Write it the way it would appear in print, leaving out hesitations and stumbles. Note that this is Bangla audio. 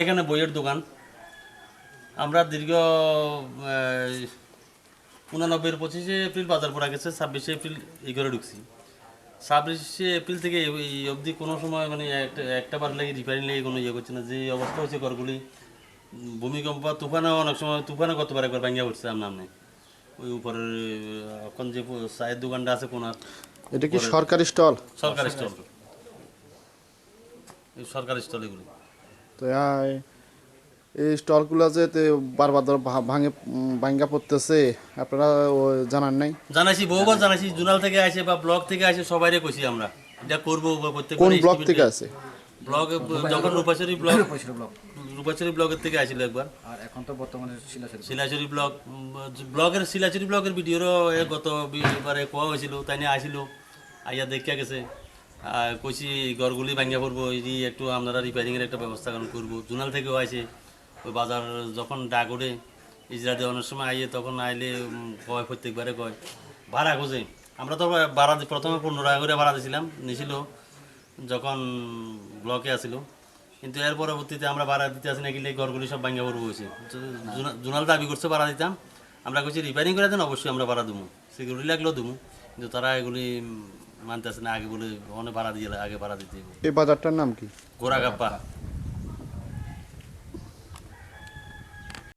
এখানে বইয়ের দোকান। আমরা দীর্ঘ 89 25 এপ্রিল বাজার পড়া গেছে, 26 এপ্রিল এই ঘরে ঢুকছি। 26 এপ্রিল থেকে এই অবধি কোনো সময় মানে একটা বার লাগে রিপেয়ারিং লেগে কোনো ইয়ে করছে না। যে অবস্থা হচ্ছে ঘরগুলি, ভূমিকম্প তুফানেও অনেক সময়, তুফানে কতবার একবার ভাঙ্গা উঠছে আপনার নেই। ওই উপরের এখন যে চায়ের দোকানটা আছে কোনার, এটা কি সরকারি স্টল? সরকারি স্টল, সরকারি স্টল এগুলি। তো এই স্টলগুলো যে বারবার ধর ভাঙে ভাঙ্গা পড়তেছে, আপনারা জানান নাই? জানাইছি, বহুবার জানাইছি। জুনাল থেকে আসে বা ব্লক থেকে আসে, সবাইরে কইছি আমরা এটা করবো। প্রত্যেক কোন ব্লক থেকে আছে? ব্লক যখন রূপাচুরি ব্লকের থেকে আসছিল একবার। আর এখন তো বর্তমানে শিলাচুরি ব্লকের শিলাচুরি ব্লকের ভিডিওরও গতবারে কোয়া হয়েছিল, তাই নিয়ে আসিল, আইয়া দেখা গেছে। কইছি ঘরগুলি ভাঙ্গা পড়বো, এই একটু আপনারা রিপেয়ারিংয়ের একটা ব্যবস্থা করবো। জুনাল থেকেও আসে, ওই বাজার যখন ডাক ওঠে ইজরা দেওয়ানোর সময় আইয়ে, তখন আইলে কয়, প্রত্যেকবারে কয় ভাড়া খোঁজে। আমরা তো ভাড়া প্রথমে 15 টাকা করে ভাড়া দিয়েছিলাম, নিয়েছিল যখন ব্লকে আসিল। কিন্তু এর পরবর্তীতে আমরা ভাড়া দিতে আসি না, গেলে ঘরগুলি সব ভাঙ্গা পড়বো হয়েছে। জুনাল দাবি করছে ভাড়া দিতাম, আমরা কইছি রিপেয়ারিং করে দেন, অবশ্যই আমরা ভাড়া দেবো, সিকিউরিটি লাগলেও দেবো। কিন্তু তারা এগুলি মানতে আসে না, আগে বলে অনেক ভাড়া দিয়ে আগে ভাড়া দিতে। এই বাজারটার নাম কি? গোড়াগাপ্পা।